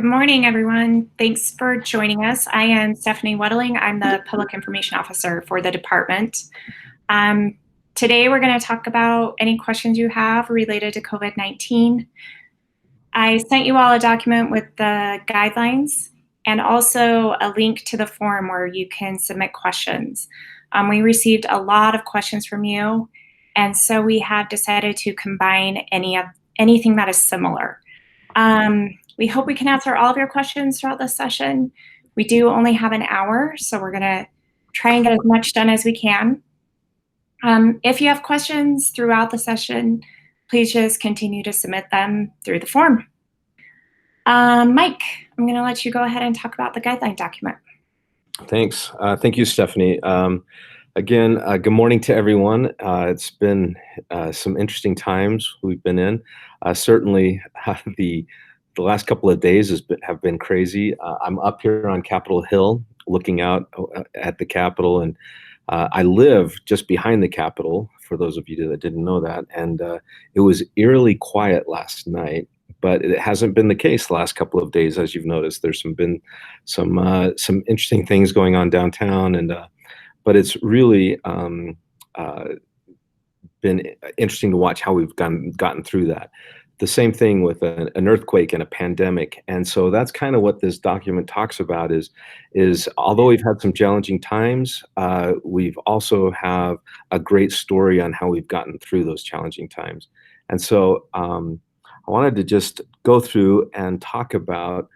Good morning, everyone. Thanks for joining us. I am Stephanie Weddling. I'm the Public Information Officer for the department. Um, Today, we're going to talk about any questions you have related to COVID-19. I sent you all a document with the guidelines and also a link to the form where you can submit questions. We received a lot of questions from you, and so we have decided to combine anything that is similar. We hope we can answer all of your questions throughout this session. We do only have an hour, so we're going to try and get as much done as we can. If you have questions throughout the session, please just continue to submit them through the form. Mike, I'm going to let you go ahead and talk about the guideline document. Thanks. Thank you, Stephanie. Again, good morning to everyone. It's been some interesting times we've been in. Certainly, the last couple of days have been crazy. I'm up here on Capitol Hill looking out at the Capitol, and I live just behind the Capitol, for those of you that didn't know that. And it was eerily quiet last night, but it hasn't been the case the last couple of days, as you've noticed. There's been some interesting things going on downtown, and but it's really been interesting to watch how we've gotten through that. The same thing with an earthquake and a pandemic. And so that's kind of what this document talks about is although we've had some challenging times, we've also have a great story on how we've gotten through those challenging times. And so I wanted to just go through and talk about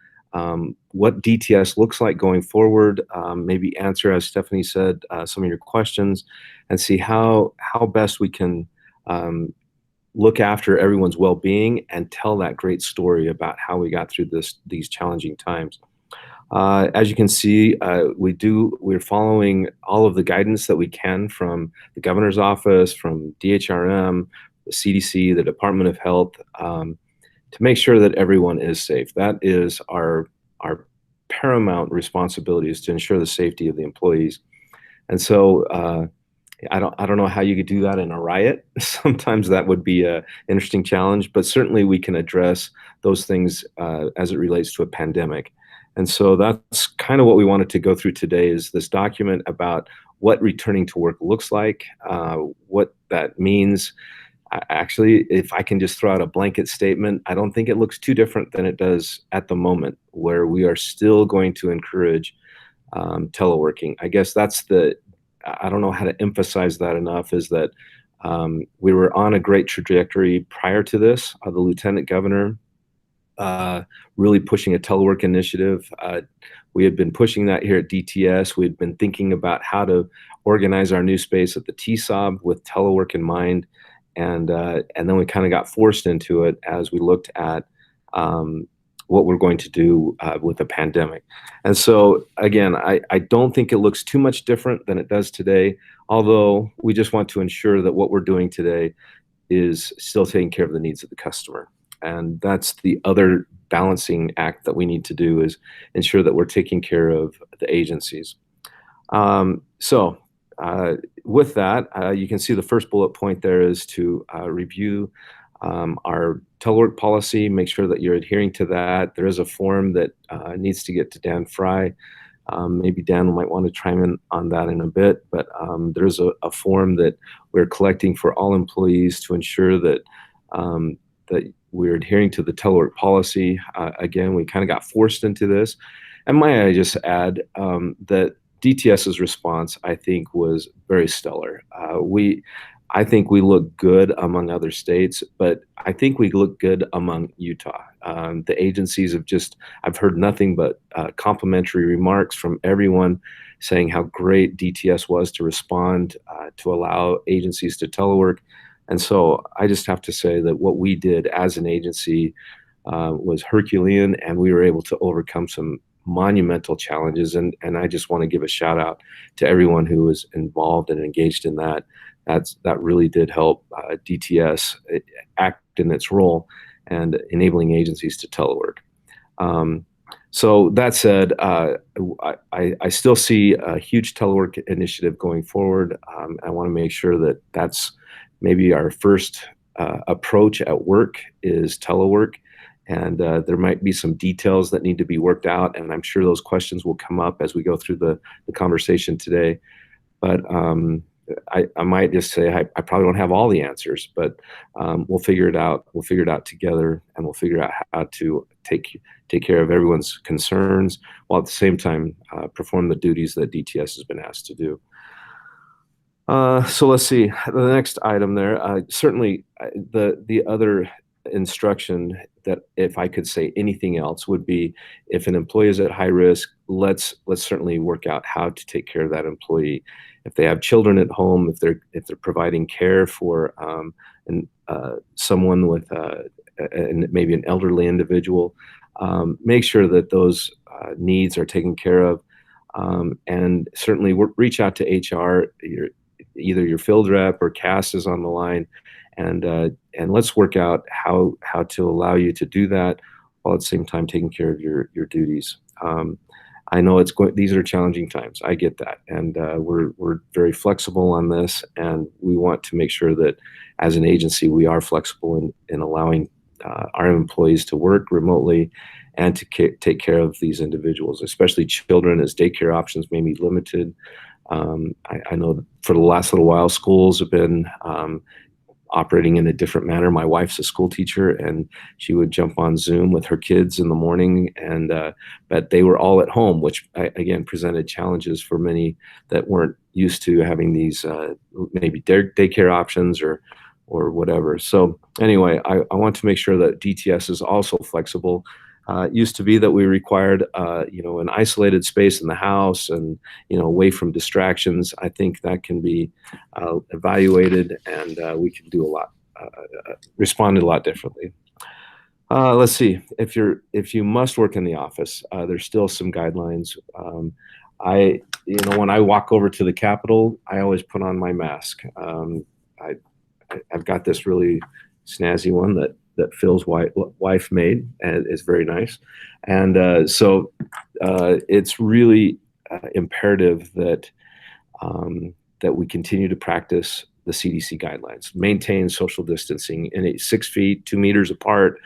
what DTS looks like going forward, maybe answer, as Stephanie said, some of your questions, and see how best we can look after everyone's well-being and tell that great story about how we got through these challenging times. As you can see, we're following all of the guidance that we can from the governor's office, from DHRM, the CDC, the Department of Health, to make sure that everyone is safe. That is our paramount responsibility, is to ensure the safety of the employees. And so I don't know how you could do that in a riot. Sometimes that would be an interesting challenge, but certainly we can address those things as it relates to a pandemic. And so that's kind of what we wanted to go through today, is this document about what returning to work looks like, what that means. Actually, if I can just throw out a blanket statement, I don't think it looks too different than it does at the moment, where we are still going to encourage teleworking. I guess I don't know how to emphasize that enough, is that we were on a great trajectory prior to this. The Lieutenant Governor really pushing a telework initiative. We had been pushing that here at DTS. We had been thinking about how to organize our new space at the TSOB with telework in mind. And then we kind of got forced into it as we looked at what we're going to do with the pandemic. And so, again, I don't think it looks too much different than it does today, although we just want to ensure that what we're doing today is still taking care of the needs of the customer. And that's the other balancing act that we need to do, is ensure that we're taking care of the agencies. With that, you can see the first bullet point there is to review our telework policy, make sure that you're adhering to that. There is a form that needs to get to Dan Fry. Maybe Dan might want to chime in on that in a bit, but there's a form that we're collecting for all employees to ensure that that we're adhering to the telework policy. Again, we kind of got forced into this. And might I just add that DTS's response, I think, was very stellar. I think we look good among other states, but I think we look good among Utah. The agencies I've heard nothing but complimentary remarks from everyone, saying how great DTS was to respond, to allow agencies to telework. And so I just have to say that what we did as an agency was Herculean, and we were able to overcome some monumental challenges. And I just want to give a shout out to everyone who was involved and engaged in that. That really did help DTS act in its role and enabling agencies to telework. So that said, I still see a huge telework initiative going forward. I want to make sure that that's maybe our first approach at work is telework. and there might be some details that need to be worked out, and I'm sure those questions will come up as we go through the conversation today. But I might just say I probably don't have all the answers, but we'll figure it out. We'll figure it out together, and we'll figure out how to take care of everyone's concerns while at the same time perform the duties that DTS has been asked to do. So let's see the next item there. Certainly, the other instruction that, if I could say anything else, would be if an employee is at high risk, let's certainly work out how to take care of that employee. If they have children at home, if they're providing care for someone with maybe an elderly individual, make sure that those needs are taken care of, and certainly reach out to HR. Either your field rep or Cass is on the line, and let's work out how to allow you to do that while at the same time taking care of your duties. I know these are challenging times. I get that, and we're very flexible on this, and we want to make sure that as an agency we are flexible in allowing our employees to work remotely and to take care of these individuals, especially children, as daycare options may be limited. I know that for the last little while, schools have been operating in a different manner. My wife's a school teacher, and she would jump on Zoom with her kids in the morning, and but they were all at home, which again presented challenges for many that weren't used to having these maybe daycare options or whatever. So anyway, I want to make sure that DTS is also flexible. It used to be that we required, an isolated space in the house and, away from distractions. I think that can be evaluated, and we can do a lot, respond a lot differently. Let's see. If you must work in the office, there's still some guidelines. When I walk over to the Capitol, I always put on my mask. I've got this really snazzy one that Phil's wife made, and it's very nice. And so it's really imperative that we continue to practice the CDC guidelines, maintain social distancing in 6 feet, 2 meters apart.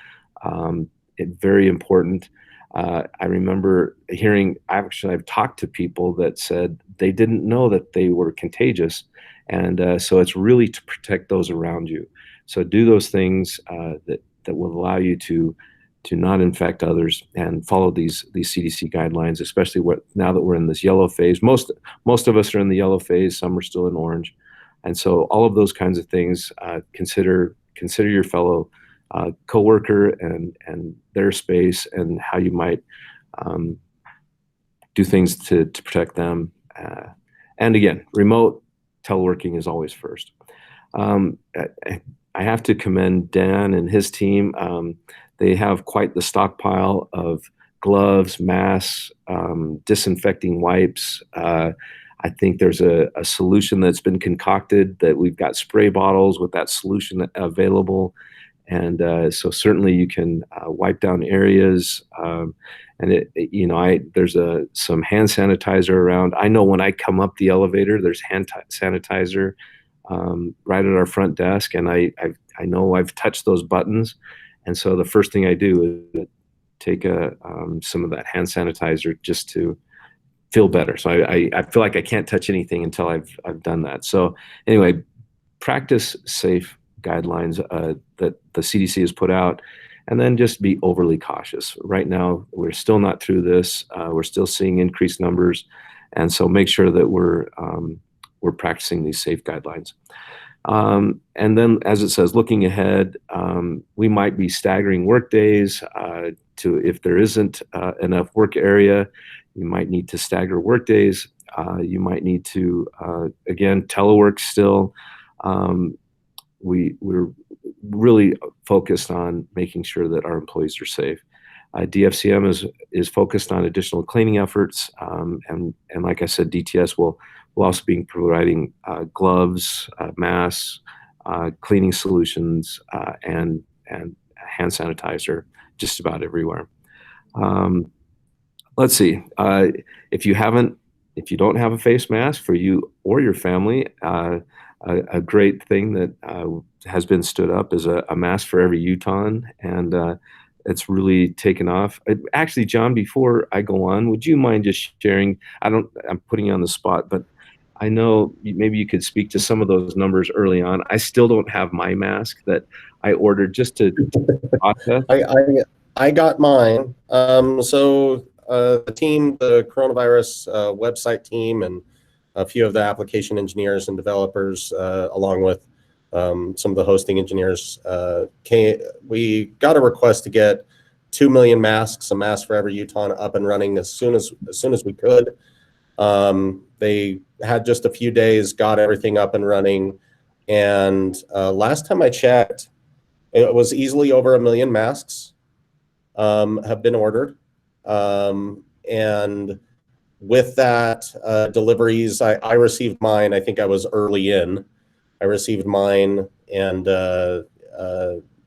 It's very important. I remember I've talked to people that said they didn't know that they were contagious. And so it's really to protect those around you. So do those things that will allow you to not infect others, and follow these CDC guidelines, especially now that we're in this yellow phase. Most of us are in the yellow phase. Some are still in orange. And so all of those kinds of things, consider your fellow coworker and their space, and how you might do things to protect them. And again, remote teleworking is always first. I have to commend Dan and his team. They have quite the stockpile of gloves, masks, disinfecting wipes. I think there's a solution that's been concocted, that we've got spray bottles with that solution available. And so certainly you can wipe down areas. And there's some hand sanitizer around. I know when I come up the elevator, there's hand sanitizer right at our front desk, and I know I've touched those buttons, and so the first thing I do is take some of that hand sanitizer just to feel better. So I feel like I can't touch anything until I've done that. So anyway, practice safe guidelines that the CDC has put out, and then just be overly cautious. Right now, we're still not through this. We're still seeing increased numbers, and so make sure that we're practicing these safe guidelines. And then, as it says, looking ahead, we might be staggering work days if there isn't enough work area, you might need to stagger work days. You might need to, again, telework still. We're really focused on making sure that our employees are safe. DFCM is focused on additional cleaning efforts, and like I said, DTS will also be providing gloves, masks, cleaning solutions, and hand sanitizer just about everywhere. Let's see. If you don't have a face mask for you or your family, a great thing that has been stood up is a mask for every Utahn, and it's really taken off. Actually, John, before I go on, would you mind just sharing? I'm putting you on the spot, but I know maybe you could speak to some of those numbers early on. I still don't have my mask that I ordered just to process. I got mine. The team, the coronavirus website team, and a few of the application engineers and developers, along with some of the hosting engineers, we got a request to get 2 million masks, a mask for every Utah, up and running as soon as we could. They had just a few days, got everything up and running, and last time I checked, it was easily over 1 million masks have been ordered. And with that, deliveries, I received mine. I think I was early in. I received mine, and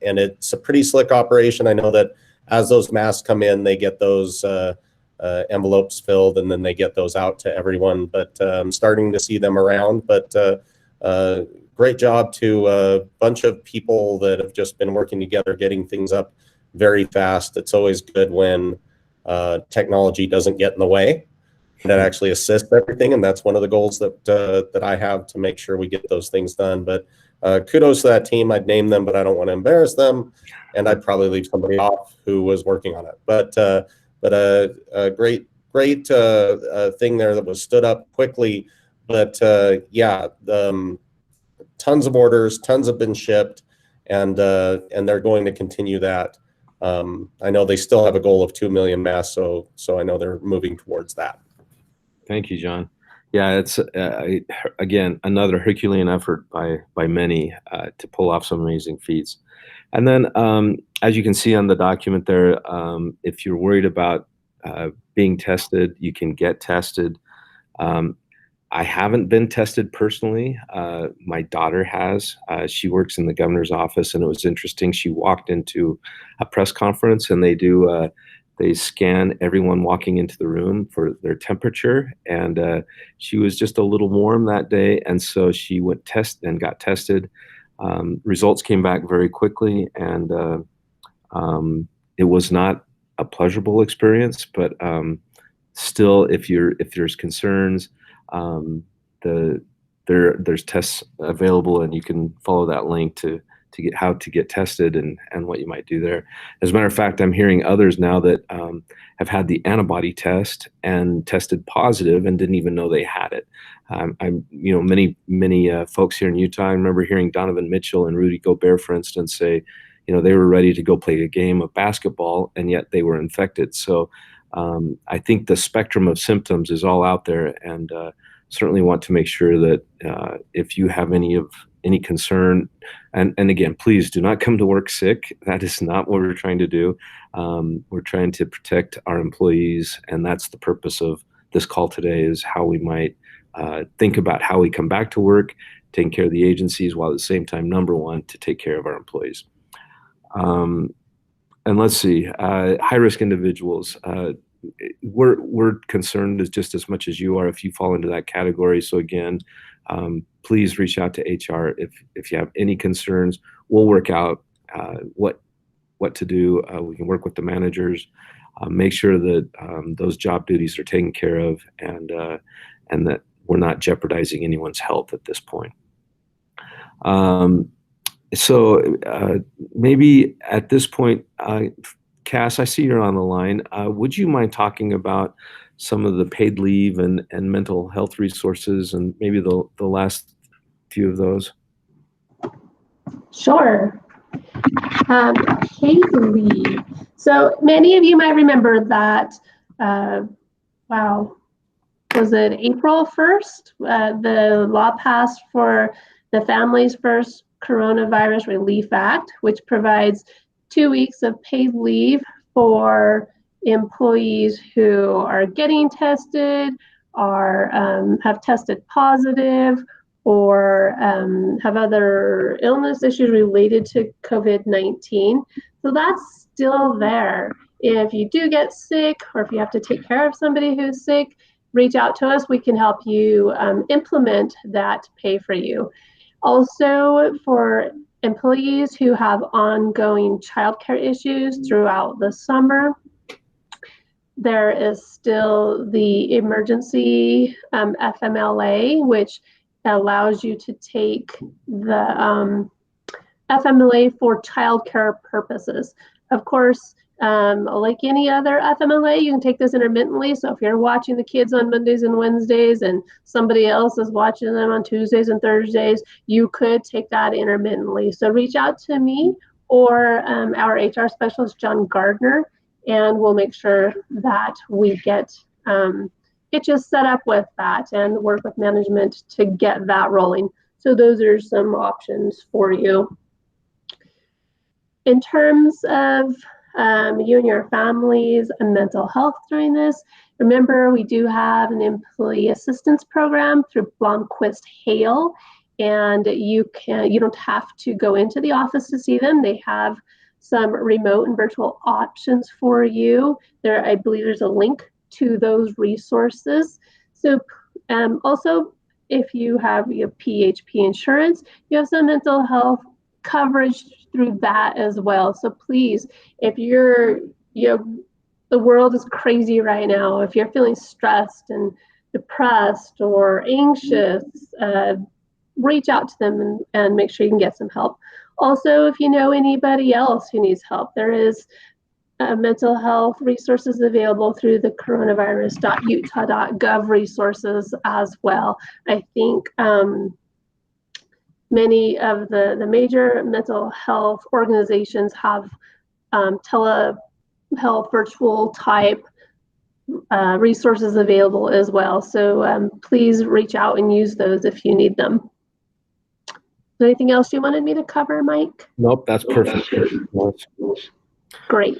it's a pretty slick operation. I know that as those masks come in, they get those envelopes filled, and then they get those out to everyone. But I'm starting to see them around. But great job to a bunch of people that have just been working together, getting things up very fast. It's always good when technology doesn't get in the way. That actually assists everything, and that's one of the goals that I have, to make sure we get those things done. But kudos to that team. I'd name them, but I don't want to embarrass them, and I'd probably leave somebody off who was working on it. But a great thing there that was stood up quickly. But tons of orders, tons have been shipped, and they're going to continue that. I know they still have a goal of 2 million masks, so I know they're moving towards that. Thank you, John. Yeah, it's again another Herculean effort by many to pull off some amazing feats. And then, as you can see on the document there, if you're worried about being tested, you can get tested. I haven't been tested personally. My daughter has. She works in the governor's office, and it was interesting. She walked into a press conference, and they scan everyone walking into the room for their temperature, and she was just a little warm that day, and so she went got tested. Results came back very quickly, and it was not a pleasurable experience, but still, if there's concerns, there's tests available, and you can follow that link to get how to get tested and what you might do there. As a matter of fact, I'm hearing others now that have had the antibody test and tested positive and didn't even know they had it. Many folks here in Utah. I remember hearing Donovan Mitchell and Rudy Gobert, for instance, say, they were ready to go play a game of basketball, and yet they were infected. So I think the spectrum of symptoms is all out there, and certainly want to make sure that if you have any concern, and again, please do not come to work sick. That is not what we're trying to do. We're trying to protect our employees, and that's the purpose of this call today, is how we might think about how we come back to work, taking care of the agencies, while at the same time, number one, to take care of our employees. And let's see, high-risk individuals. We're concerned just as much as you are if you fall into that category. So again, please reach out to HR if you have any concerns. We'll work out what to do. We can work with the managers, make sure that those job duties are taken care of, and that we're not jeopardizing anyone's health at this point. So maybe at this point, Cass, I see you're on the line. Would you mind talking about some of the paid leave and mental health resources, and maybe the last few of those? Sure. Paid leave. So many of you might remember that, was it April 1st? The law passed for the Families First Coronavirus Relief Act, which provides 2 weeks of paid leave for employees who are getting tested, have tested positive, or have other illness issues related to COVID-19. So that's still there. If you do get sick, or if you have to take care of somebody who's sick, reach out to us. We can help you implement that pay for you. Also, for employees who have ongoing childcare issues throughout the summer. There is still the emergency FMLA, which allows you to take the FMLA for childcare purposes. Of course, like any other FMLA, you can take this intermittently. So if you're watching the kids on Mondays and Wednesdays and somebody else is watching them on Tuesdays and Thursdays, you could take that intermittently. So reach out to me or our HR specialist, John Gardner, and we'll make sure that we get just set up with that and work with management to get that rolling. So those are some options for you. In terms of you and your families and mental health during this, remember we do have an employee assistance program through Blomquist Hale, and you don't have to go into the office to see them. They have some remote and virtual options for you. I believe there's a link to those resources. So also, if you have your PHP insurance, you have some mental health coverage through that as well. So please, if the world is crazy right now, if you're feeling stressed and depressed or anxious, reach out to them and make sure you can get some help. Also, if you know anybody else who needs help, there is mental health resources available through the coronavirus.utah.gov resources as well. I think many of the major mental health organizations have telehealth virtual type resources available as well. So please reach out and use those if you need them. Anything else you wanted me to cover, Mike? Nope, that's perfect. Great.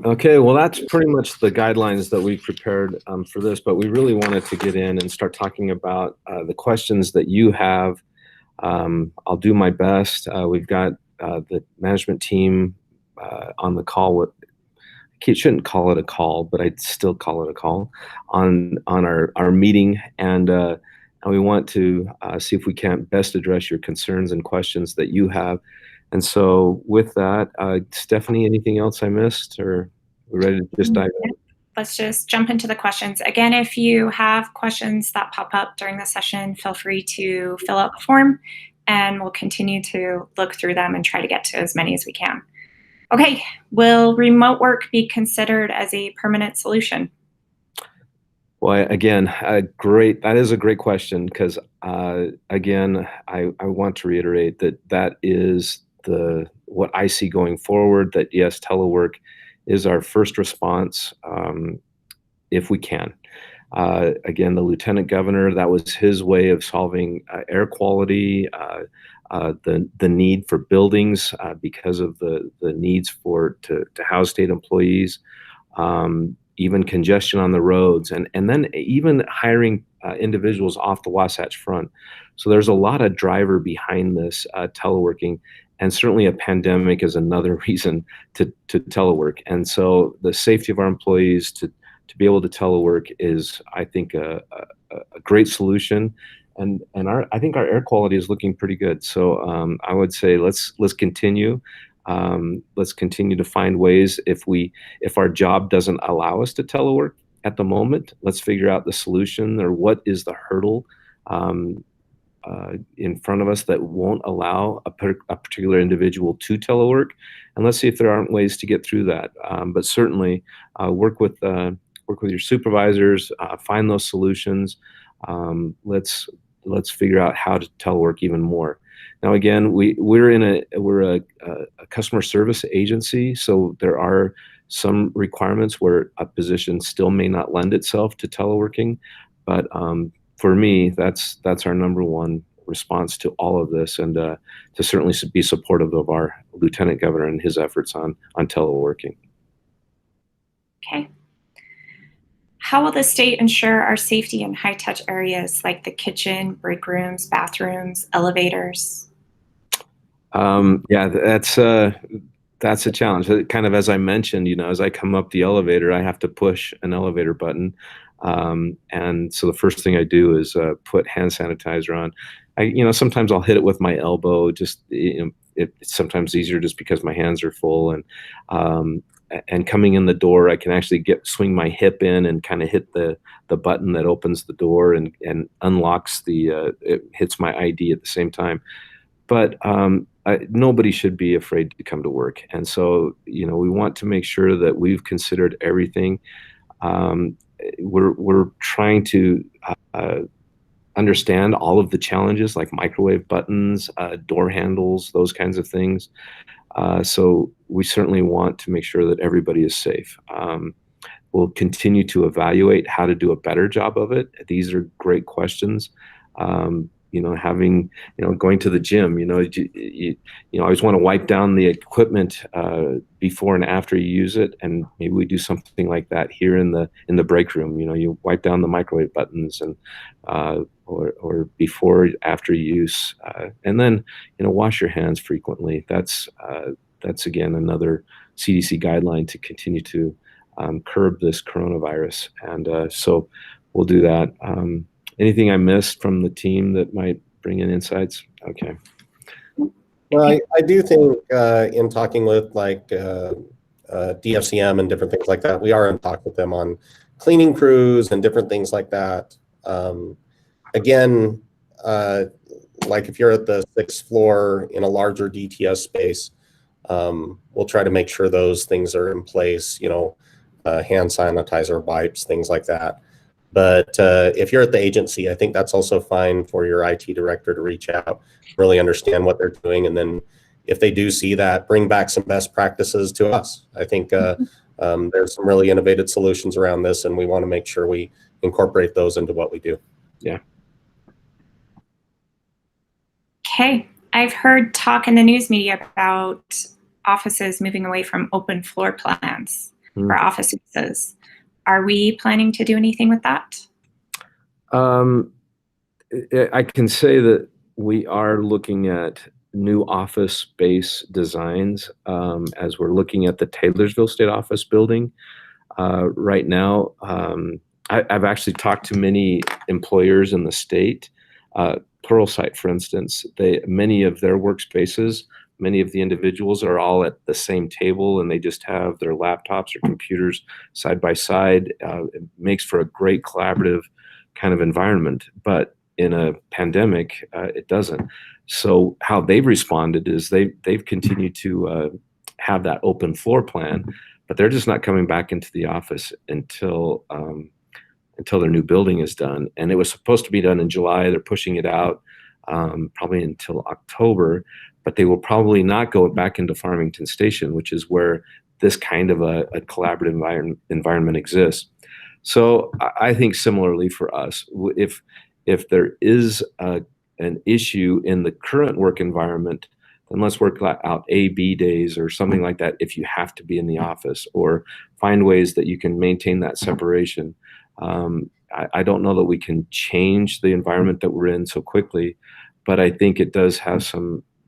Okay, well, that's pretty much the guidelines that we prepared for this, but we really wanted to get in and start talking about the questions that you have. I'll do my best. We've got the management team on the call. I shouldn't call it a call, but I'd still call it a call on our meeting, and we want to see if we can't best address your concerns and questions that you have. And so with that, Stephanie, anything else I missed, or we're ready to just dive in? Let's just jump into the questions. Again, if you have questions that pop up during the session, feel free to fill out the form, and we'll continue to look through them and try to get to as many as we can. Okay, will remote work be considered as a permanent solution? Well, again, that is a great question, because again, I want to reiterate that is what I see going forward, that yes, telework is our first response if we can. Again, the Lieutenant Governor, that was his way of solving air quality, the need for buildings because of the needs to house state employees, even congestion on the roads, and then even hiring individuals off the Wasatch Front. So there's a lot of driver behind this teleworking, and certainly a pandemic is another reason to telework. And so the safety of our employees to be able to telework is, I think, a great solution. And I think our air quality is looking pretty good. So I would say let's continue. Let's continue to find ways. If our job doesn't allow us to telework at the moment, let's figure out the solution, or what is the hurdle in front of us that won't allow a particular individual to telework, and let's see if there aren't ways to get through that. But certainly work with your supervisors, find those solutions. Let's figure out how to telework even more. Now, again, we're a customer service agency, so there are some requirements where a position still may not lend itself to teleworking. But for me, that's our number one response to all of this, and to certainly be supportive of our Lieutenant Governor and his efforts on teleworking. Okay. How will the state ensure our safety in high-touch areas like the kitchen, break rooms, bathrooms, elevators? Yeah, that's a challenge. Kind of, as I mentioned, as I come up the elevator, I have to push an elevator button. And so the first thing I do is put hand sanitizer on. Sometimes I'll hit it with my elbow, just it's sometimes easier just because my hands are full, and coming in the door, I can actually swing my hip in and kind of hit the button that opens the door and unlocks it hits my ID at the same time. But nobody should be afraid to come to work. And so, we want to make sure that we've considered everything. We're trying to understand all of the challenges, like microwave buttons, door handles, those kinds of things. So we certainly want to make sure that everybody is safe. We'll continue to evaluate how to do a better job of it. These are great questions. Going to the gym, you always want to wipe down the equipment before and after you use it, and maybe we do something like that here in the break room. You wipe down the microwave buttons and or before, after use, and then wash your hands frequently. That's again another CDC guideline to continue to curb this coronavirus, and so we'll do that. Anything I missed from the team that might bring in insights? Okay. Well, I do think in talking with DFCM and different things like that, we are in talk with them on cleaning crews and different things like that. Again, like if you're at the 6th floor in a larger DTS space, we'll try to make sure those things are in place, hand sanitizer, wipes, things like that. But if you're at the agency, I think that's also fine for your IT director to reach out, really understand what they're doing. And then if they do see that, bring back some best practices to us. I think there's some really innovative solutions around this, and we want to make sure we incorporate those into what we do. Yeah. Okay. I've heard talk in the news media about offices moving away from open floor plans for office uses. Are we planning to do anything with that? I can say that we are looking at new office space designs as we're looking at the Taylorsville State Office building. Right now, I've actually talked to many employers in the state. Pluralsight, for instance, many of their workspaces, many of the individuals are all at the same table, and they just have their laptops or computers side by side. It makes for a great collaborative kind of environment, but in a pandemic, it doesn't. So how they've responded is they've continued to have that open floor plan, but they're just not coming back into the office until their new building is done. And it was supposed to be done in July. They're pushing it out probably until October. But they will probably not go back into Farmington Station, which is where this kind of a collaborative environment exists. So I think similarly for us, if there is an issue in the current work environment, then let's work out A/B days or something like that if you have to be in the office, or find ways that you can maintain that separation. I don't know that we can change the environment that we're in so quickly, but I think it does have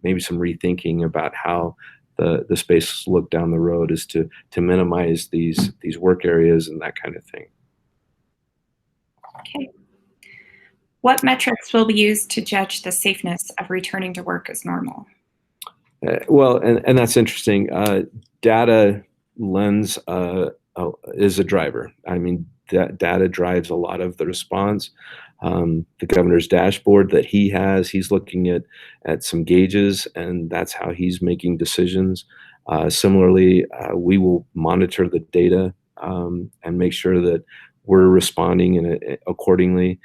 maybe some rethinking about how the space look down the road is to minimize these work areas and that kind of thing. Okay. What metrics will be used to judge the safeness of returning to work as normal? Well, and that's interesting. Data lens is a driver. I mean, data drives a lot of the response. The governor's dashboard that he has, he's looking at some gauges, and that's how he's making decisions. Similarly, we will monitor the data and make sure that we're responding accordingly.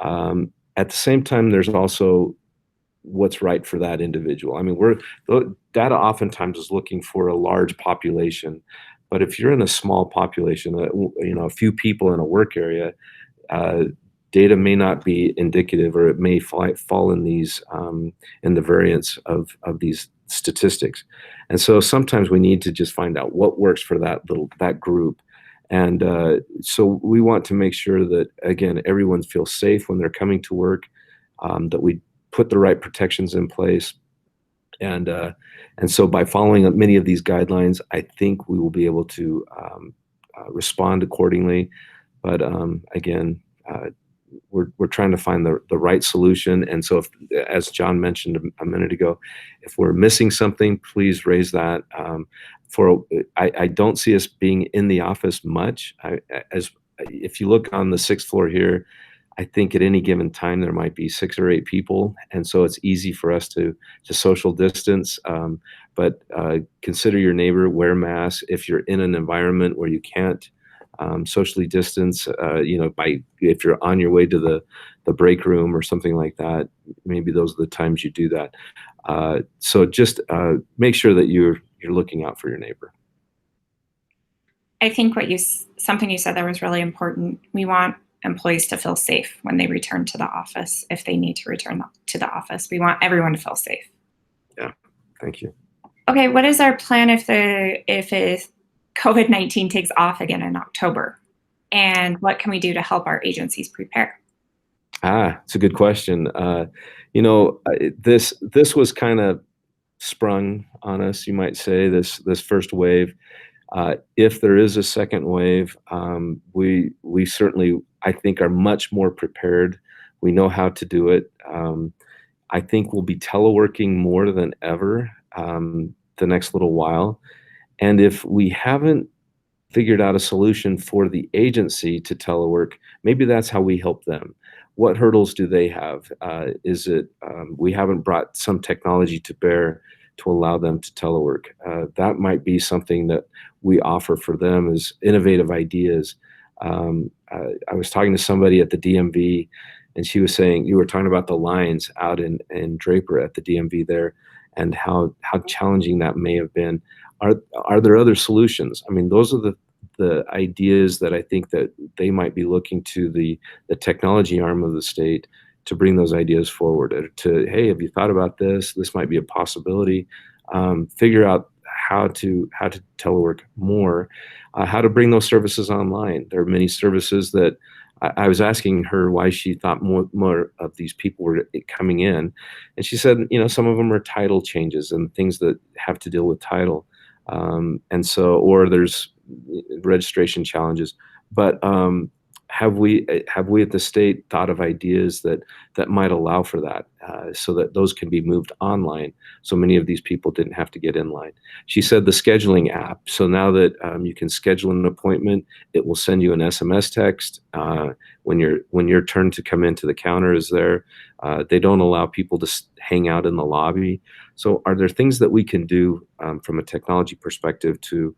At the same time, there's also what's right for that individual. I mean, the data oftentimes is looking for a large population, but if you're in a small population, a few people in a work area, data may not be indicative, or it may fall in these in the variance of these statistics. And so sometimes we need to just find out what works for that group. And so we want to make sure that, again, everyone feels safe when they're coming to work, that we put the right protections in place. And so by following many of these guidelines, I think we will be able to respond accordingly. But again, we're trying to find the right solution. And so, if, as John mentioned a minute ago, if we're missing something, please raise that. I don't see us being in the office much. As if you look on the 6th floor here, I think at any given time there might be 6 or 8 people, and so it's easy for us to social distance. But consider your neighbor, wear masks. If you're in an environment where you can't socially distance, if you're on your way to the break room or something like that, maybe those are the times you do that. So just make sure that you're looking out for your neighbor. I think something you said there was really important. We want employees to feel safe when they return to the office. If they need to return to the office, we want everyone to feel safe. Yeah, thank you. Okay, what is our plan if COVID-19 takes off again in October? And what can we do to help our agencies prepare? It's a good question. This was kind of sprung on us, you might say, this first wave. If there is a second wave, we certainly, I think, are much more prepared. We know how to do it. I think we'll be teleworking more than ever the next little while. And if we haven't figured out a solution for the agency to telework, maybe that's how we help them. What hurdles do they have? Is it we haven't brought some technology to bear to allow them to telework? That might be something that we offer for them as innovative ideas. I was talking to somebody at the DMV, and she was saying, you were talking about the lines out in Draper at the DMV there, and how challenging that may have been. Are there other solutions? I mean, those are the ideas that I think that they might be looking to the technology arm of the state to bring those ideas forward. To, hey, have you thought about this? This might be a possibility. Figure out how to telework more, how to bring those services online. There are many services that I was asking her why she thought more of these people were coming in, and she said, some of them are title changes and things that have to deal with title, and so, or there's registration challenges. But have we at the state thought of ideas that might allow for that, so that those can be moved online, so many of these people didn't have to get in line? She said the scheduling app. So now that you can schedule an appointment, it will send you an SMS text when your turn to come into the counter is there. They don't allow people to hang out in the lobby. So are there things that we can do from a technology perspective to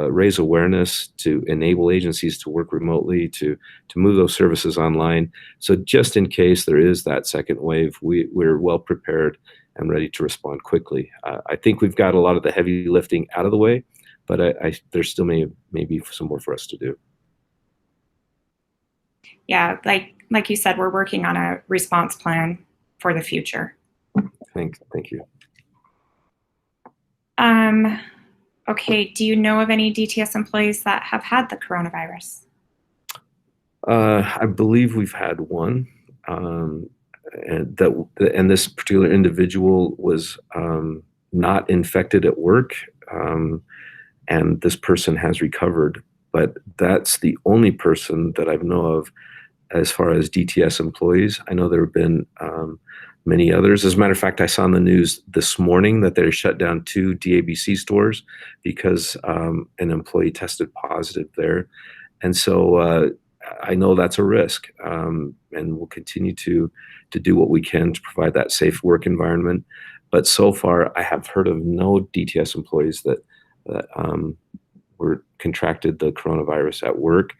raise awareness, to enable agencies to work remotely, to move those services online? So just in case there is that second wave, we're well prepared and ready to respond quickly. I think we've got a lot of the heavy lifting out of the way, but there's still maybe some more for us to do. Yeah, like you said, we're working on a response plan for the future. Thank you. Okay, do you know of any DTS employees that have had the coronavirus? I believe we've had one, and this particular individual was not infected at work, and this person has recovered. But that's the only person that I know of as far as DTS employees. I know there have been many others. As a matter of fact, I saw on the news this morning that they shut down 2 DABC stores because an employee tested positive there. And so I know that's a risk, and we'll continue to do what we can to provide that safe work environment. But so far, I have heard of no DTS employees that were contracted the coronavirus at work.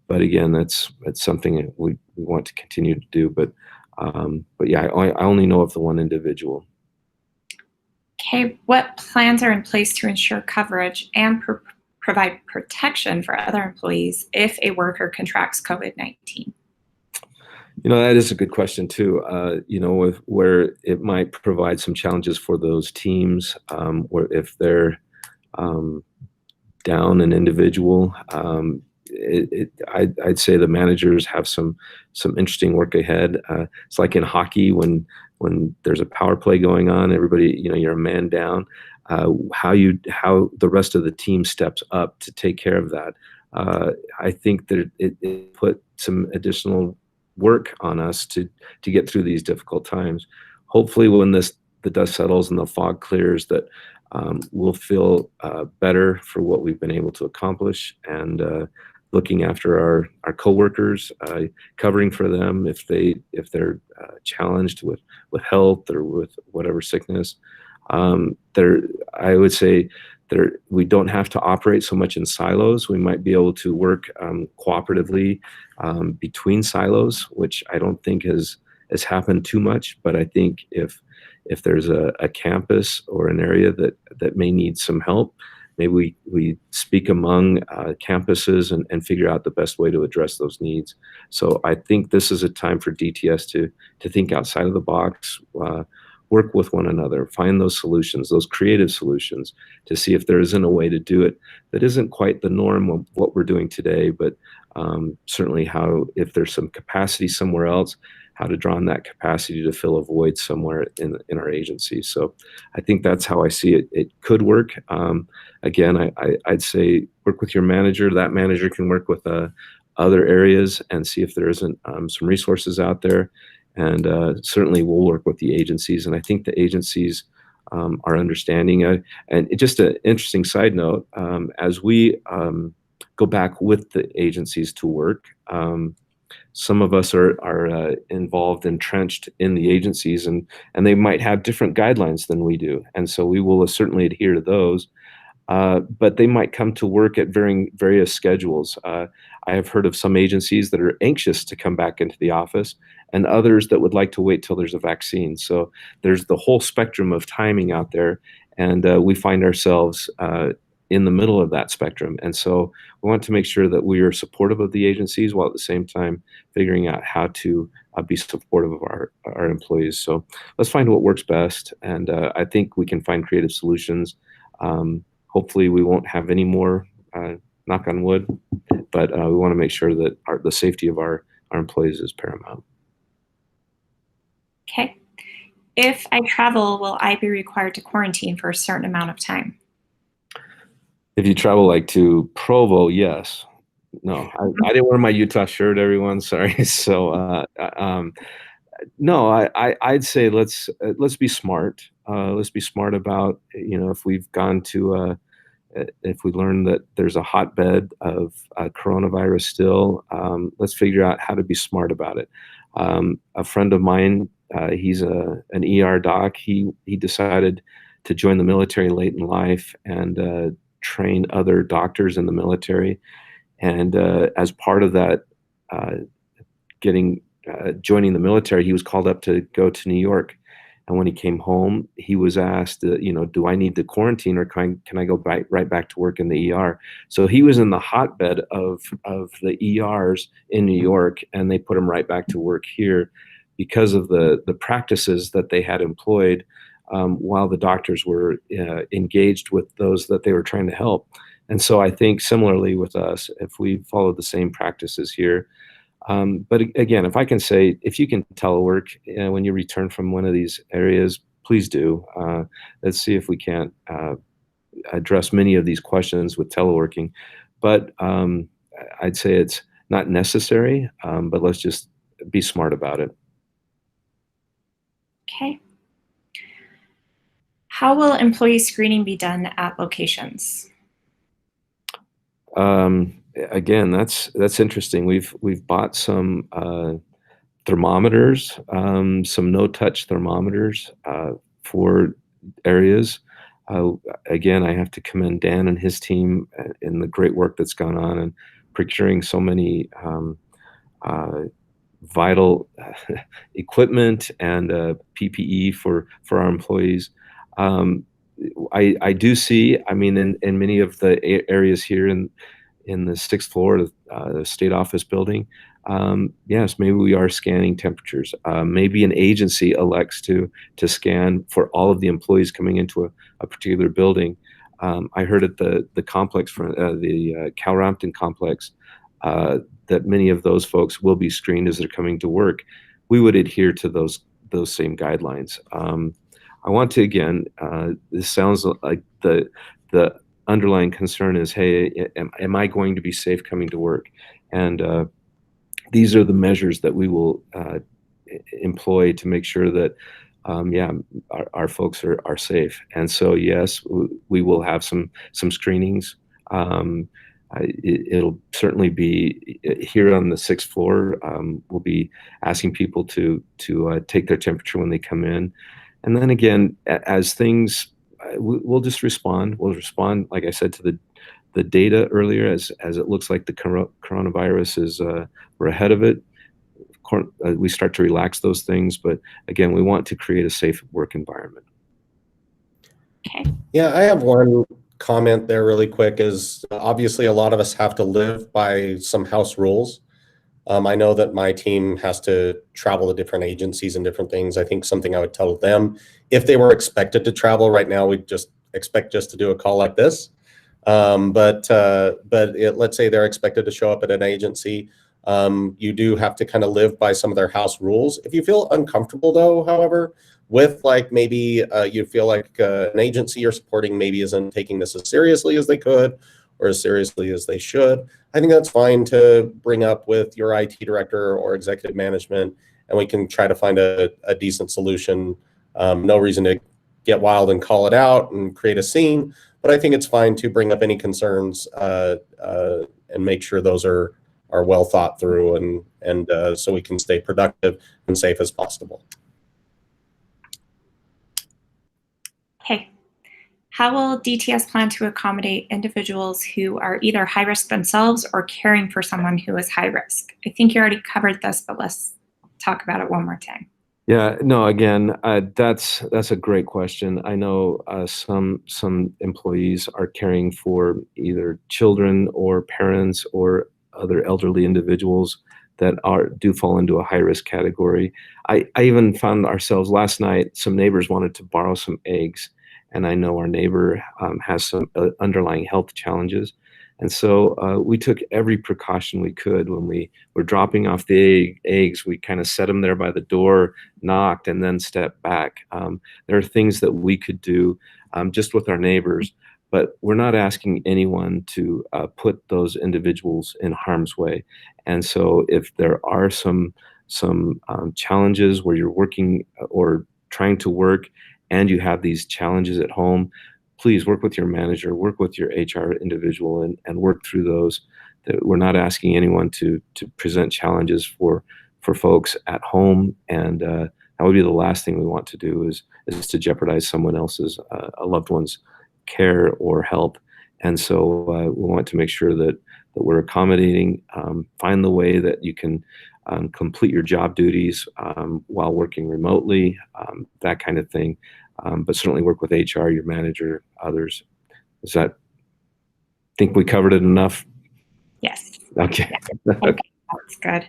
But again, that's something that we want to continue to do. But yeah, I only know of the one individual. Okay, what plans are in place to ensure coverage and provide protection for other employees if a worker contracts COVID-19? That is a good question too. Where it might provide some challenges for those teams, where if they're down an individual, I'd say the managers have some interesting work ahead. It's like in hockey when there's a power play going on, everybody, you're a man down. How the rest of the team steps up to take care of that. I think that it put some additional work on us to get through these difficult times. Hopefully, when the dust settles and the fog clears, that we'll feel better for what we've been able to accomplish, and looking after our coworkers, covering for them if they're challenged with health or with whatever sickness. I would say we don't have to operate so much in silos. We might be able to work cooperatively between silos, which I don't think has happened too much. But I think if there's a campus or an area that may need some help, maybe we speak among campuses and figure out the best way to address those needs. So I think this is a time for DTS to think outside of the box, work with one another, find those solutions, those creative solutions, to see if there isn't a way to do it that isn't quite the norm of what we're doing today, but certainly how, if there's some capacity somewhere else, how to draw on that capacity to fill a void somewhere in our agency. So I think that's how I see it. It could work. Again, I'd say work with your manager. That manager can work with other areas and see if there isn't some resources out there. And certainly we'll work with the agencies. And I think the agencies are understanding. And just an interesting side note, as we go back with the agencies to work, some of us are involved, entrenched in the agencies, and they might have different guidelines than we do. And so we will certainly adhere to those. But they might come to work at various schedules. I have heard of some agencies that are anxious to come back into the office, and others that would like to wait till there's a vaccine. So there's the whole spectrum of timing out there, and we find ourselves in the middle of that spectrum. And so we want to make sure that we are supportive of the agencies while at the same time figuring out how to be supportive of our employees. So let's find what works best, and I think we can find creative solutions. Hopefully we won't have any more, knock on wood, but we want to make sure that the safety of our employees is paramount. Okay. If I travel, will I be required to quarantine for a certain amount of time? If you travel like to Provo, yes. No, I didn't wear my Utah shirt, everyone. Sorry. So no, I'd say let's be smart. Let's be smart about, if we've gone to if we learn that there's a hotbed of coronavirus still, let's figure out how to be smart about it. A friend of mine, he's an ER doc. He decided to join the military late in life and train other doctors in the military. And as part of that, joining the military, he was called up to go to New York. And when he came home, he was asked, do I need to quarantine, or can I go right back to work in the ER? So he was in the hotbed of the ERs in New York, and they put him right back to work here because of the practices that they had employed while the doctors were engaged with those that they were trying to help. And so I think similarly with us, if we follow the same practices here, but again, if I can say, if you can telework when you return from one of these areas, please do. Let's see if we can't address many of these questions with teleworking. But I'd say it's not necessary, but let's just be smart about it. Okay. How will employee screening be done at locations? Again, that's interesting. We've bought some thermometers, some no-touch thermometers for areas. Again, I have to commend Dan and his team in the great work that's gone on in procuring so many vital equipment and PPE for our employees. I do see, I mean, in many of the areas here in the 6th floor of the state office building, yes, maybe we are scanning temperatures. Maybe an agency elects to scan for all of the employees coming into a particular building. I heard at the complex, the Cal Rampton complex, that many of those folks will be screened as they're coming to work. We would adhere to those same guidelines. I want to, again, this sounds like the underlying concern is, hey, am I going to be safe coming to work? And these are the measures that we will employ to make sure that our folks are safe. And so yes, we will have some screenings. It'll certainly be here on the 6th floor. We'll be asking people to take their temperature when they come in, and then again, as things, we'll just respond. We'll respond, like I said, to the data earlier, as it looks like the coronavirus is we're ahead of it. We start to relax those things, but again, we want to create a safe work environment. Okay. Yeah, I have one comment there really quick. Is obviously a lot of us have to live by some house rules. I know that my team has to travel to different agencies and different things. I think something I would tell them, if they were expected to travel right now, we'd just expect just to do a call like this. But let's say they're expected to show up at an agency. You do have to kind of live by some of their house rules. If you feel uncomfortable though, however, with like maybe you feel like an agency you're supporting maybe isn't taking this as seriously as they could or as seriously as they should, I think that's fine to bring up with your IT director or executive management, and we can try to find a decent solution. No reason to get wild and call it out and create a scene, but I think it's fine to bring up any concerns and make sure those are well thought through, and so we can stay productive and safe as possible. Okay. How will DTS plan to accommodate individuals who are either high risk themselves or caring for someone who is high risk? I think you already covered this, but let's talk about it one more time. Yeah, no, again, that's a great question. I know some employees are caring for either children or parents or other elderly individuals that do fall into a high risk category. I even found ourselves last night, some neighbors wanted to borrow some eggs, and I know our neighbor has some underlying health challenges. And so we took every precaution we could when we were dropping off the eggs. We kind of set them there by the door, knocked, and then stepped back. There are things that we could do just with our neighbors, but we're not asking anyone to put those individuals in harm's way. And so if there are some challenges where you're working or trying to work and you have these challenges at home, please work with your manager, work with your HR individual, and work through those. We're not asking anyone to present challenges for folks at home, and that would be the last thing we want to do is to jeopardize someone else's a loved one's care or help. And so we want to make sure that we're accommodating, find the way that you can complete your job duties while working remotely, that kind of thing. But certainly work with HR, your manager, others. Think we covered it enough? Yes. Okay. Yeah. Okay, that's good.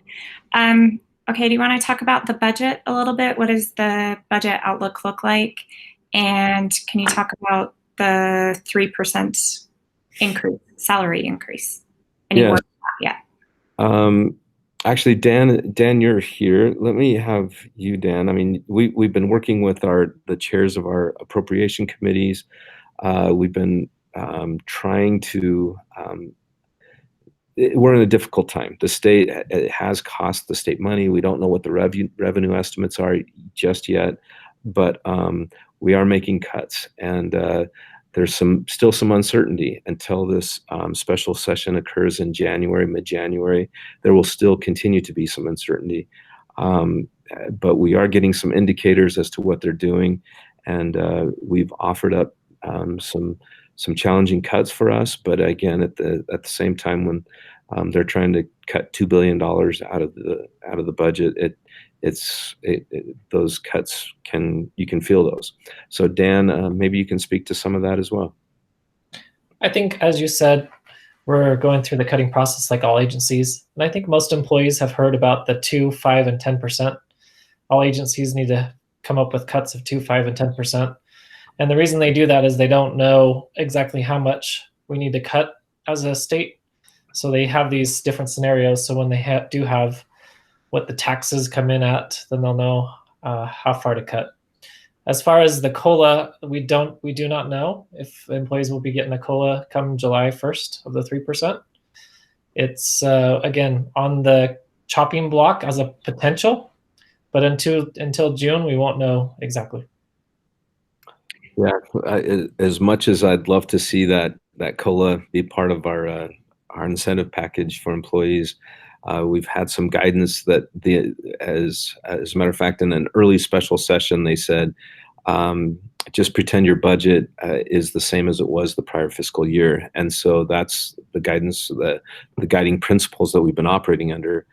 Okay, do you want to talk about the budget a little bit? What does the budget outlook look like? And can you talk about the 3% increase, salary increase? Any Yeah. word on that? Actually, Dan, you're here. Let me have you, Dan. I mean, we've been working with the chairs of our appropriation committees. We've been trying to. We're in a difficult time. The state, it has cost the state money. We don't know what the revenue estimates are just yet, but we are making cuts, and there's still some uncertainty until this special session occurs in January, mid-January. There will still continue to be some uncertainty, but we are getting some indicators as to what they're doing, and we've offered up some challenging cuts for us. But again, at the same time, when they're trying to cut $2 billion out of the budget, those cuts you can feel those. So Dan, maybe you can speak to some of that as well. I think, as you said, we're going through the cutting process like all agencies, and I think most employees have heard about the 2%, 5%, and 10%. All agencies need to come up with cuts of 2%, 5%, and 10%. And the reason they do that is they don't know exactly how much we need to cut as a state. So they have these different scenarios. So when they do have what the taxes come in at, then they'll know how far to cut. As far as the COLA, we do not know if employees will be getting a COLA come July 1st of the 3%. It's again on the chopping block as a potential, but until June, we won't know exactly. Yeah, as much as I'd love to see that COLA be part of our incentive package for employees, we've had some guidance that as a matter of fact, in an early special session, they said, just pretend your budget is the same as it was the prior fiscal year. And so that's the guidance, the guiding principles that we've been operating under,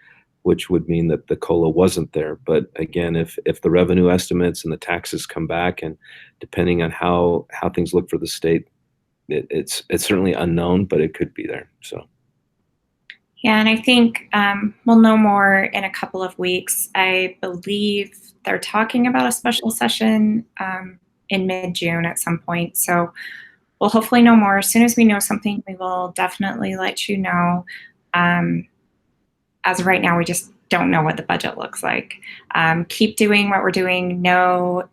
which would mean that the COLA wasn't there. But again, if the revenue estimates and the taxes come back, and depending on how things look for the state, it's certainly unknown, but it could be there. So. Yeah, and I think we'll know more in a couple of weeks. I believe they're talking about a special session in mid-June at some point. So we'll hopefully know more. As soon as we know something, we will definitely let you know. As of right now, we just don't know what the budget looks like. Keep doing what we're doing. No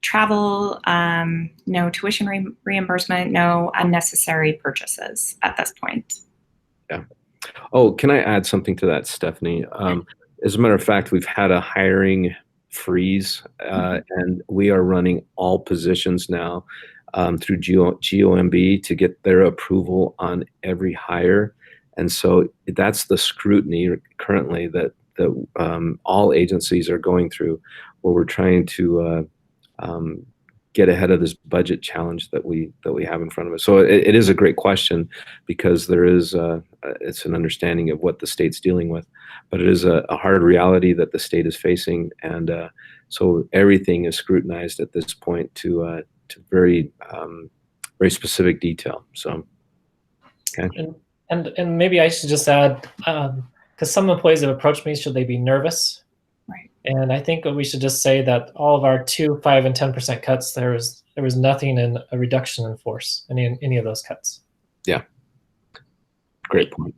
travel, no tuition reimbursement, no unnecessary purchases at this point. Yeah. Oh, can I add something to that, Stephanie? As a matter of fact, we've had a hiring freeze, and we are running all positions now through GOMB to get their approval on every hire. And so that's the scrutiny currently that all agencies are going through, where we're trying to get ahead of this budget challenge that we have in front of us. So it is a great question, because there is it's an understanding of what the state's dealing with, but it is a hard reality that the state is facing, and so everything is scrutinized at this point to very specific detail. So, okay. And maybe I should just add, because some employees have approached me, should they be nervous? Right. And I think we should just say that all of our 2%, 5%, and 10% cuts, there was nothing in a reduction in force in any of those cuts. Yeah. Great point.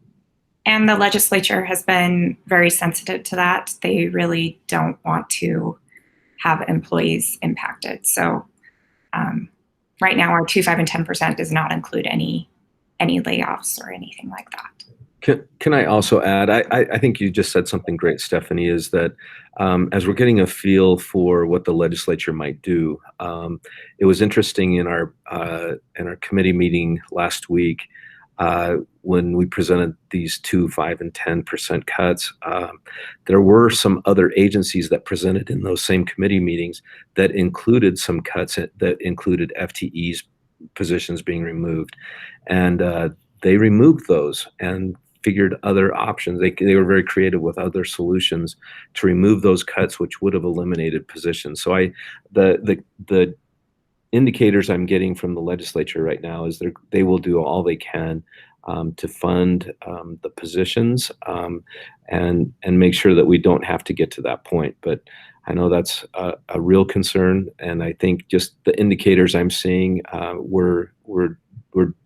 And the legislature has been very sensitive to that. They really don't want to have employees impacted. So right now, our 2%, 5%, and 10% does not include any layoffs or anything like that. Can I also add, I think you just said something great, Stephanie, is that as we're getting a feel for what the legislature might do, it was interesting in our committee meeting last week when we presented these 2%, 5%, and 10% cuts. There were some other agencies that presented in those same committee meetings that included some cuts that included FTEs positions being removed, and they removed those and figured other options. They were very creative with other solutions to remove those cuts, which would have eliminated positions. So the indicators I'm getting from the legislature right now is they will do all they can to fund the positions and make sure that we don't have to get to that point. But I know that's a real concern, and I think just the indicators I'm seeing, we're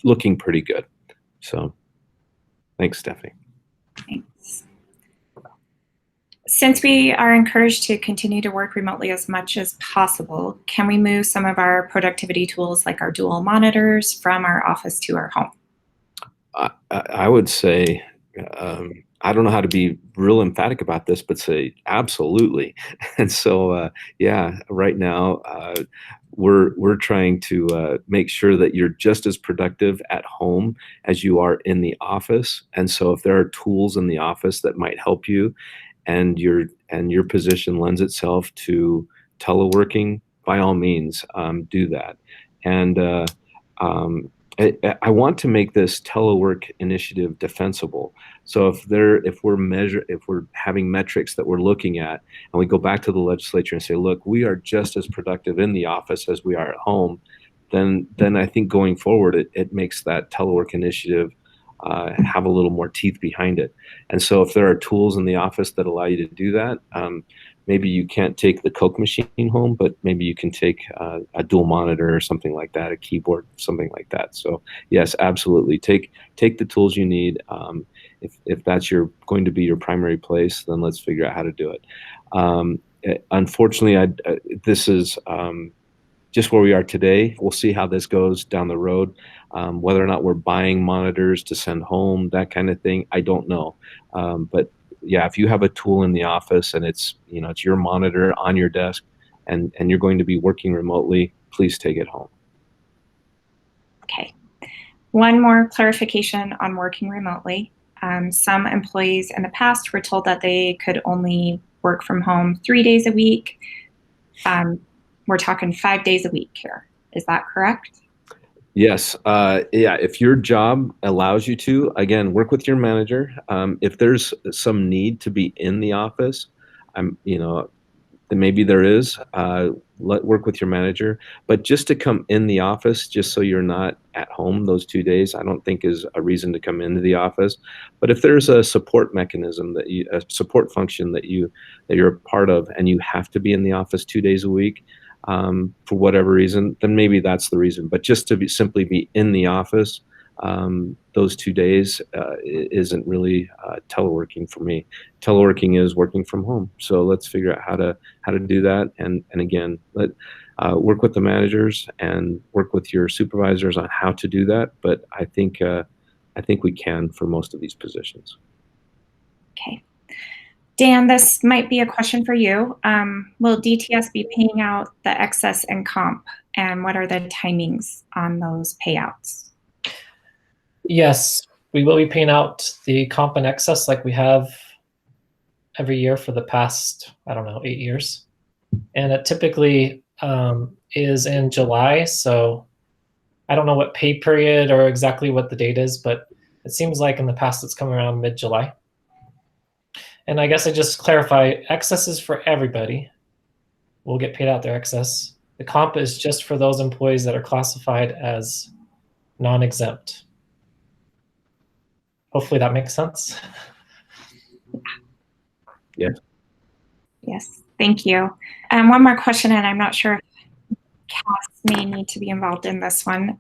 looking pretty good. So, thanks, Stephanie. Thanks. Since we are encouraged to continue to work remotely as much as possible, can we move some of our productivity tools, like our dual monitors, from our office to our home? I would say, I don't know how to be real emphatic about this, but say absolutely. And so, yeah, right now we're trying to make sure that you're just as productive at home as you are in the office. And so, if there are tools in the office that might help you, and your position lends itself to teleworking, by all means, do that. And I want to make this telework initiative defensible. So if we're having metrics that we're looking at, and we go back to the legislature and say, look, we are just as productive in the office as we are at home, then I think going forward, it makes that telework initiative have a little more teeth behind it. And so if there are tools in the office that allow you to do that, maybe you can't take the Coke machine home, but maybe you can take a dual monitor or something like that, a keyboard, something like that. So yes, absolutely. Take the tools you need. If that's going to be your primary place, then let's figure out how to do it. Unfortunately, this is just where we are today. We'll see how this goes down the road. Whether or not we're buying monitors to send home, that kind of thing, I don't know. But yeah, if you have a tool in the office and it's your monitor on your desk, and you're going to be working remotely, please take it home. Okay. One more clarification on working remotely. Some employees in the past were told that they could only work from home 3 days a week. We're talking 5 days a week here. Is that correct? Yes. Yeah. If your job allows you to, again, work with your manager. If there's some need to be in the office, then maybe there is. Work with your manager. But just to come in the office, just so you're not at home those 2 days, I don't think is a reason to come into the office. But if there's a support mechanism a support function that you're a part of, and you have to be in the office 2 days a week, for whatever reason, then maybe that's the reason. But just to simply be in the office those 2 days isn't really teleworking for me. Teleworking is working from home. So let's figure out how to do that. And again, work with the managers and work with your supervisors on how to do that. But I think we can for most of these positions. Okay. Dan, this might be a question for you. Will DTS be paying out the excess and comp, and what are the timings on those payouts? Yes, we will be paying out the comp and excess like we have every year for the past, 8 years. And it typically is in July. So I don't know what pay period or exactly what the date is, but it seems like in the past it's come around mid-July. And I guess I just clarify, excess is for everybody. We'll get paid out their excess. The comp is just for those employees that are classified as non-exempt. Hopefully that makes sense. Yes. Yes, thank you. One more question, and I'm not sure if Cass may need to be involved in this one.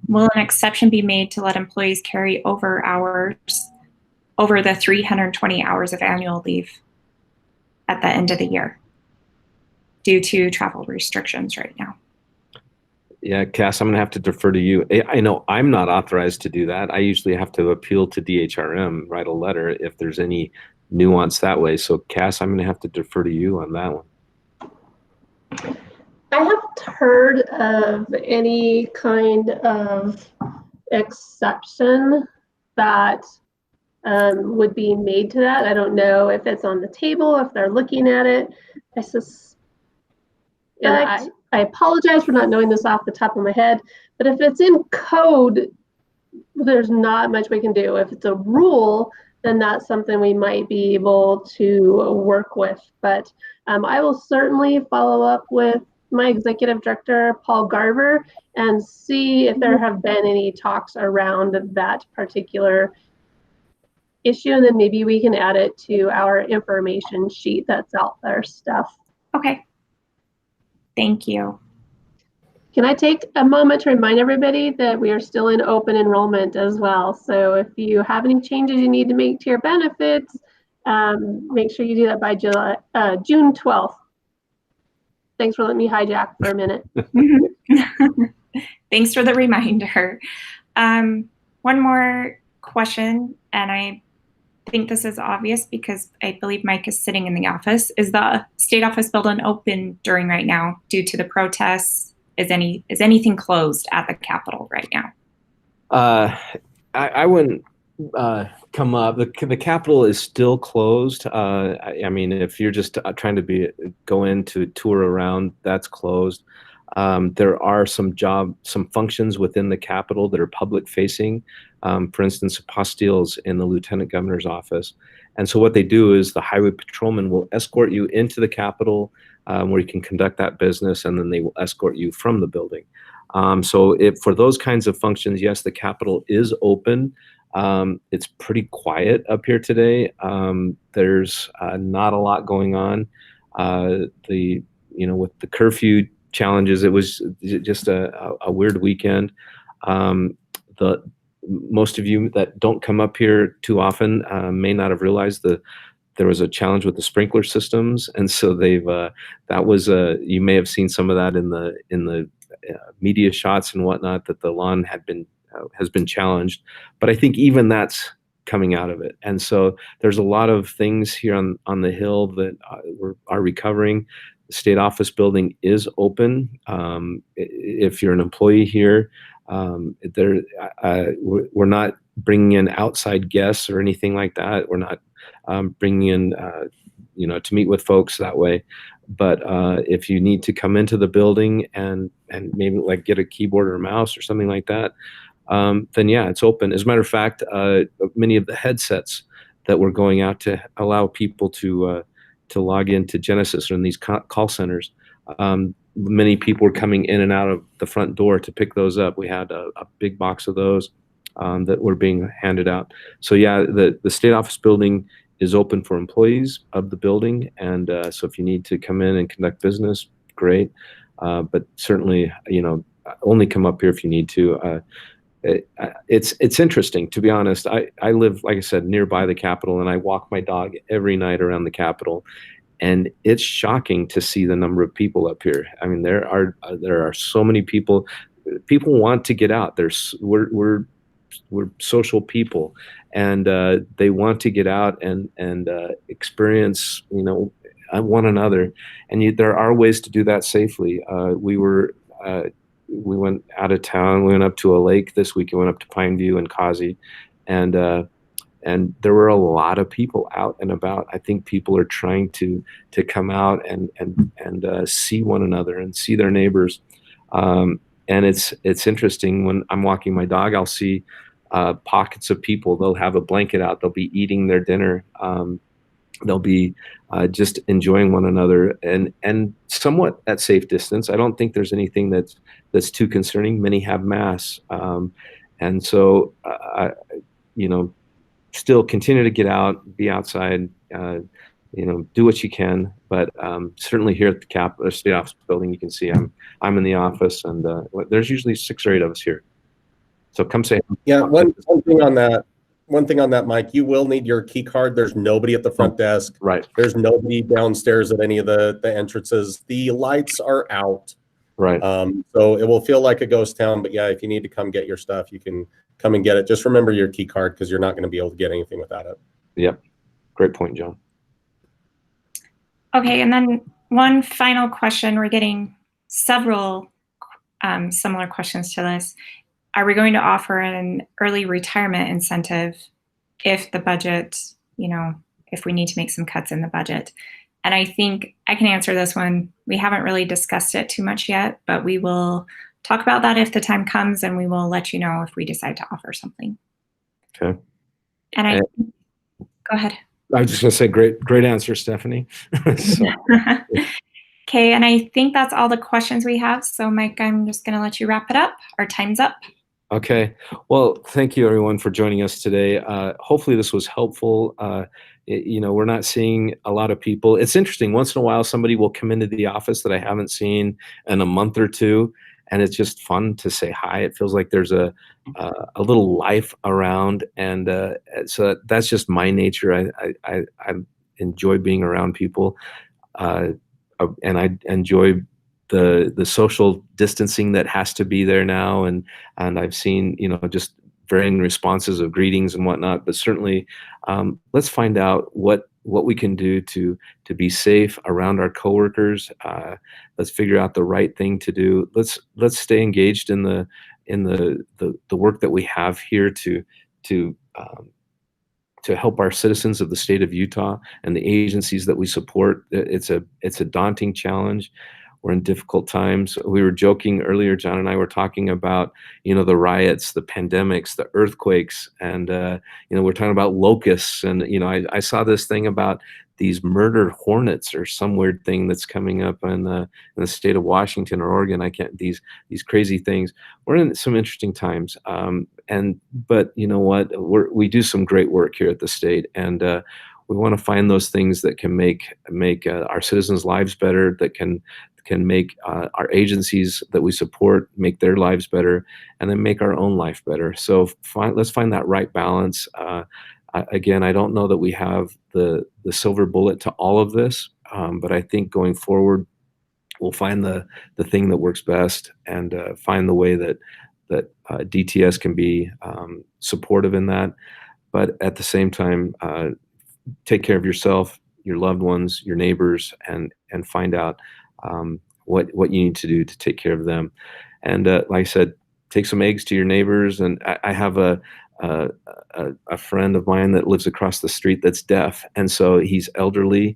Will an exception be made to let employees carry over hours over the 320 hours of annual leave at the end of the year due to travel restrictions right now? Yeah, Cass, I'm going to have to defer to you. I know I'm not authorized to do that. I usually have to appeal to DHRM, write a letter if there's any nuance that way. So, Cass, I'm going to have to defer to you on that one. I haven't heard of any kind of exception that would be made to that. I don't know if it's on the table, if they're looking at it. I apologize for not knowing this off the top of my head, but if it's in code, there's not much we can do. If it's a rule, then that's something we might be able to work with. But I will certainly follow up with my executive director, Paul Garver, and see if there have been any talks around that particular issue, and then maybe we can add it to our information sheet that's out there stuff. Okay. Thank you. Can I take a moment to remind everybody that we are still in open enrollment as well? So if you have any changes you need to make to your benefits, make sure you do that by June 12th. Thanks for letting me hijack for a minute. Thanks for the reminder. One more question, and I think this is obvious because I believe Mike is sitting in the office. Is the state office building open during right now due to the protests? Is anything closed at the Capitol right now? I wouldn't come up. The Capitol is still closed. I mean, if you're just trying to go in to tour around, that's closed. There are some functions within the Capitol that are public facing. For instance, apostilles in the Lieutenant Governor's office. And so what they do is the highway patrolman will escort you into the Capitol where you can conduct that business, and then they will escort you from the building. So for those kinds of functions, yes, the Capitol is open. It's pretty quiet up here today. There's not a lot going on. With the curfew challenges, it was just a weird weekend. Most of you that don't come up here too often may not have realized that there was a challenge with the sprinkler systems, and so you may have seen some of that in the media shots and whatnot, that the lawn has been challenged. But I think even that's coming out of it. And so there's a lot of things here on the Hill that are recovering. The state office building is open. If you're an employee here, we're not bringing in outside guests or anything like that. We're not bringing in, to meet with folks that way. But if you need to come into the building and maybe like get a keyboard or a mouse or something like that, then yeah, it's open. As a matter of fact, many of the headsets that we're going out to allow people to log into Genesis or in these call centers, many people were coming in and out of the front door to pick those up. We had a big box of those that were being handed out. So yeah, the state office building is open for employees of the building, and so if you need to come in and conduct business, great. But certainly, only come up here if you need to. It's interesting, to be honest. I live, like I said, nearby the Capitol, and I walk my dog every night around the Capitol, and it's shocking to see the number of people up here. I mean, there are so many people. People want to get out. We're social people, and they want to get out and experience, one another. And there are ways to do that safely. We went out of town. We went up to a lake this week. We went up to Pineview and Causey, and there were a lot of people out and about. I think people are trying to come out and see one another and see their neighbors. And it's interesting, when I'm walking my dog, I'll see pockets of people. They'll have a blanket out. They'll be eating their dinner. They'll be just enjoying one another and somewhat at safe distance. I don't think there's anything that's too concerning. Many have masks, and so still continue to get out, be outside, do what you can. But certainly here at the state office building, you can see I'm in the office, and there's usually 6 or 8 of us here. So come say. Yeah, one thing on that, Mike, you will need your key card. There's nobody at the front desk. Right. There's nobody downstairs at any of the entrances. The lights are out. Right. So it will feel like a ghost town, but yeah, if you need to come get your stuff, you can come and get it. Just remember your key card, because you're not going to be able to get anything without it. Yep. Great point, John. Okay, and then one final question. We're getting several similar questions to this. Are we going to offer an early retirement incentive if the budget, if we need to make some cuts in the budget? And I think I can answer this one. We haven't really discussed it too much yet, but we will talk about that if the time comes, and we will let you know if we decide to offer something. Okay. And go ahead. I was just going to say, great answer, Stephanie. Okay, and I think that's all the questions we have. So Mike, I'm just going to let you wrap it up. Our time's up. Okay. Well, thank you everyone for joining us today. Hopefully this was helpful. We're not seeing a lot of people. It's interesting. Once in a while, somebody will come into the office that I haven't seen in a month or two, and it's just fun to say hi. It feels like there's a little life around, and so that's just my nature. I enjoy being around people, and I enjoy the social distancing that has to be there now, and I've seen just varying responses of greetings and whatnot. But certainly, let's find out what we can do to be safe around our coworkers. Let's figure out the right thing to do. Let's stay engaged in the work that we have here to help our citizens of the state of Utah and the agencies that we support. It's a daunting challenge. We're in difficult times. We were joking earlier, John and I were talking about, the riots, the pandemics, the earthquakes, and, we're talking about locusts. And, I saw this thing about these murdered hornets or some weird thing that's coming up in the state of Washington or Oregon. These crazy things. We're in some interesting times. But you know what? We do some great work here at the state, and we want to find those things that can make our citizens' lives better, that can make our agencies that we support make their lives better, and then make our own life better. So let's find that right balance. Again, I don't know that we have the silver bullet to all of this, but I think going forward, we'll find the thing that works best, and find the way that DTS can be supportive in that. but at the same time, take care of yourself, your loved ones, your neighbors, and find out what you need to do to take care of them. And like I said, take some eggs to your neighbors. And I have a friend of mine that lives across the street that's deaf, and so he's elderly.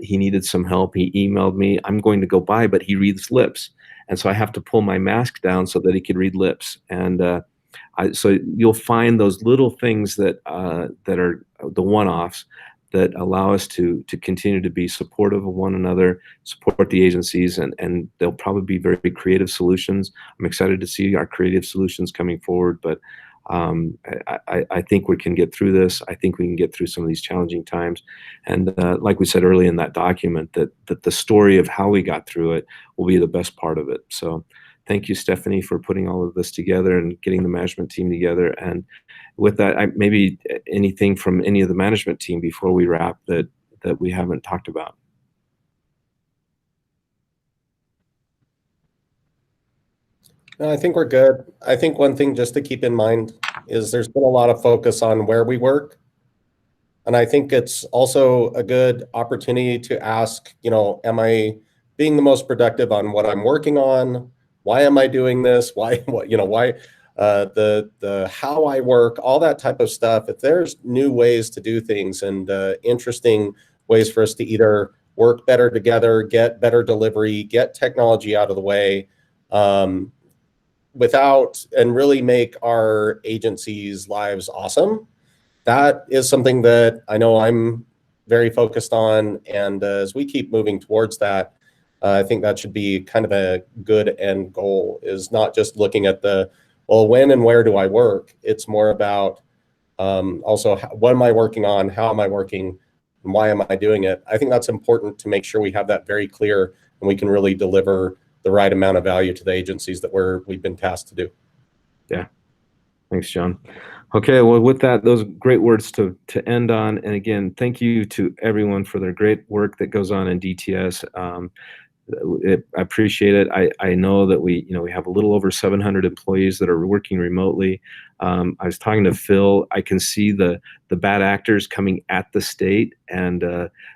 He needed some help. He emailed me. I'm going to go by, but he reads lips, and so I have to pull my mask down so that he could read lips. And so you'll find those little things that that are the one-offs that allow us to continue to be supportive of one another, support the agencies, and they'll probably be very creative solutions. I'm excited to see our creative solutions coming forward, but I think we can get through this. I think we can get through some of these challenging times. And like we said early in that document, that the story of how we got through it will be the best part of it. So thank you, Stephanie, for putting all of this together and getting the management team together. And with that, maybe anything from any of the management team before we wrap that we haven't talked about. No, I think we're good. I think one thing just to keep in mind is there's been a lot of focus on where we work. And I think it's also a good opportunity to ask, am I being the most productive on what I'm working on? Why am I doing this? Why, why the how I work, all that type of stuff. If there's new ways to do things and interesting ways for us to either work better together, get better delivery, get technology out of the way, and really make our agencies' lives awesome. That is something that I know I'm very focused on. And as we keep moving towards that, I think that should be kind of a good end goal, is not just looking at well, when and where do I work? It's more about also what am I working on? How am I working? And why am I doing it? I think that's important to make sure we have that very clear and we can really deliver the right amount of value to the agencies that we've been tasked to do. Yeah. Thanks, John. Okay, well, with that, those great words to end on. And again, thank you to everyone for their great work that goes on in DTS. I appreciate it. I know that we have a little over 700 employees that are working remotely. I was talking to Phil. I can see the bad actors coming at the state, and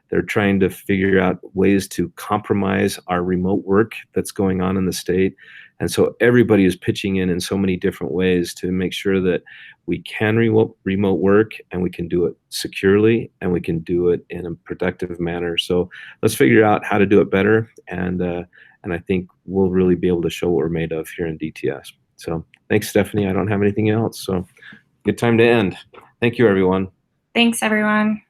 they're trying to figure out ways to compromise our remote work that's going on in the state. And so everybody is pitching in so many different ways to make sure that we can remote work, and we can do it securely, and we can do it in a productive manner. So let's figure out how to do it better, and I think we'll really be able to show what we're made of here in DTS. So thanks, Stephanie. I don't have anything else. So good time to end. Thank you, everyone. Thanks, everyone.